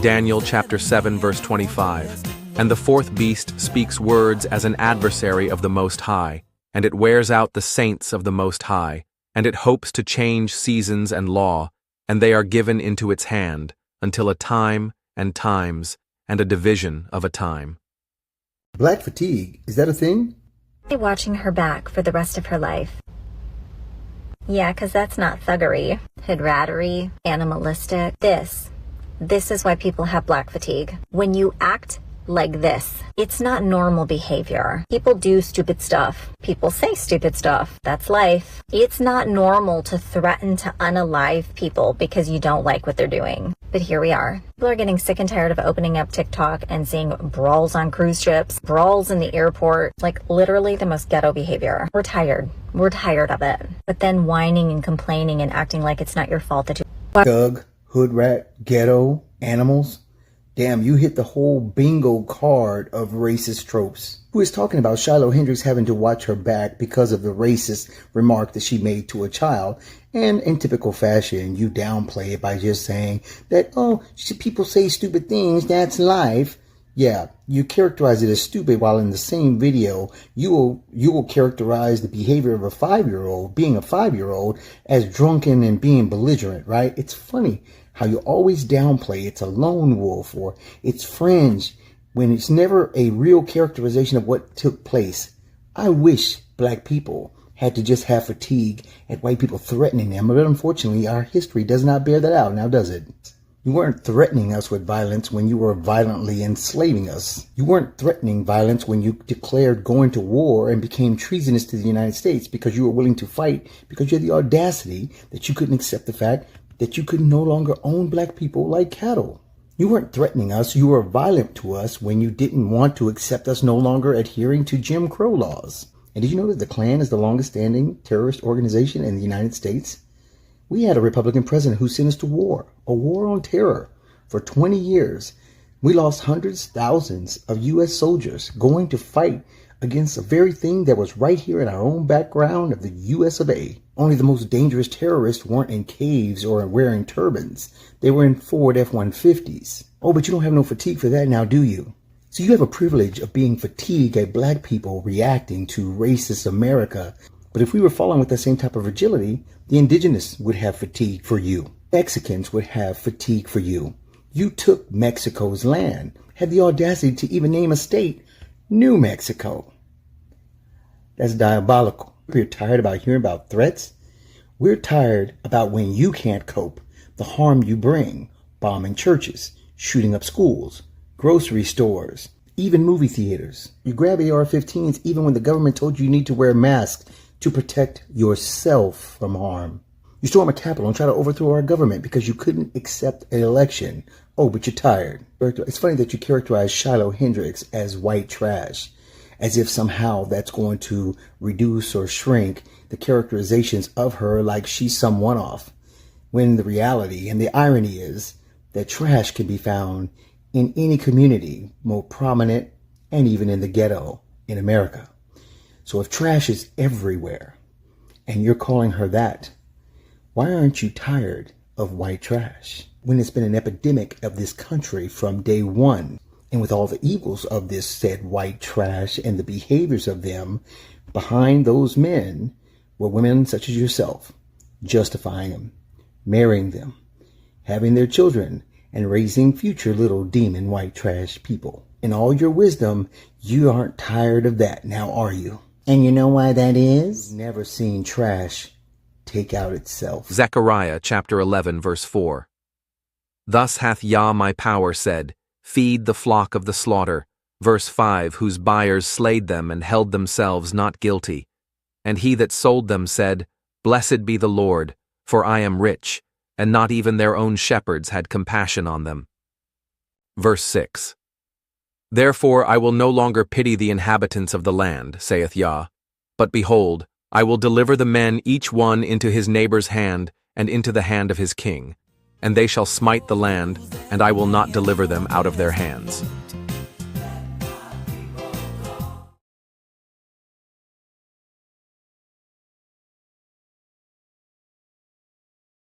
Daniel chapter 7 verse 25. And the fourth beast speaks words as an adversary of the Most High, and it wears out the saints of the Most High, and it hopes to change seasons and law, and they are given into its hand, until a time and times, and a division of a time. Black fatigue, is that a thing? Watching her back for the rest of her life. Yeah, 'cause that's not thuggery, hoodrattery, animalistic. This is why people have black fatigue. When you act like this, it's not normal behavior. People do stupid stuff. People say stupid stuff. That's life. It's not normal to threaten to unalive people because you don't like what they're doing. But here we are. People are getting sick and tired of opening up TikTok and seeing brawls on cruise ships, brawls in the airport, like literally the most ghetto behavior. We're tired. We're tired of it. But then whining and complaining and acting like it's not your fault that you... Thug, hood rat, ghetto, animals. Damn, you hit the whole bingo card of racist tropes. Who is talking about Shiloh Hendrix having to watch her back because of the racist remark that she made to a child? And in typical fashion, you downplay it by just saying that, oh, people say stupid things, that's life. Yeah, you characterize it as stupid while in the same video, you will characterize the behavior of a 5-year-old, being a 5-year-old, as drunken and being belligerent, right? It's funny how you always downplay it's a lone wolf or it's fringe when it's never a real characterization of what took place. I wish black people had to just have fatigue at white people threatening them, but unfortunately our history does not bear that out, now does it? You weren't threatening us with violence when you were violently enslaving us. You weren't threatening violence when you declared going to war and became treasonous to the United States because you were willing to fight because you had the audacity that you couldn't accept the fact that you could no longer own black people like cattle. You weren't threatening us, you were violent to us when you didn't want to accept us no longer adhering to Jim Crow laws. And did you know that the Klan is the longest standing terrorist organization in the United States? We had a Republican president who sent us to war, a war on terror. For 20 years, we lost hundreds, thousands of U.S. soldiers going to fight against the very thing that was right here in our own background of the U.S. of A. Only the most dangerous terrorists weren't in caves or wearing turbans. They were in Ford F-150s. Oh, but you don't have no fatigue for that now, do you? So you have a privilege of being fatigued at black people reacting to racist America. But if we were following with that same type of agility, the indigenous would have fatigue for you. Mexicans would have fatigue for you. You took Mexico's land, had the audacity to even name a state, New Mexico. That's diabolical. We're tired about hearing about threats. We're tired about when you can't cope, the harm you bring, bombing churches, shooting up schools, grocery stores, even movie theaters. You grab AR-15s even when the government told you need to wear masks to protect yourself from harm. You storm a Capitol and try to overthrow our government because you couldn't accept an election. Oh, but you're tired. It's funny that you characterize Shiloh Hendrix as white trash, as if somehow that's going to reduce or shrink the characterizations of her like she's some one-off, when the reality and the irony is that trash can be found in any community, more prominent and even in the ghetto in America. So if trash is everywhere and you're calling her that, why aren't you tired of white trash when it's been an epidemic of this country from day one? And with all the evils of this said white trash and the behaviors of them, behind those men were women such as yourself, justifying them, marrying them, having their children, and raising future little demon white trash people. In all your wisdom, you aren't tired of that now, are you? And you know why that is? You've never seen trash take out itself. Zechariah chapter 11 verse 4. Thus hath Yah my power said, feed the flock of the slaughter. Verse 5, whose buyers slayed them and held themselves not guilty. And he that sold them said, blessed be the Lord, for I am rich, and not even their own shepherds had compassion on them. Verse 6. Therefore I will no longer pity the inhabitants of the land, saith Yah. But behold, I will deliver the men each one into his neighbor's hand, and into the hand of his king. And they shall smite the land, and I will not deliver them out of their hands.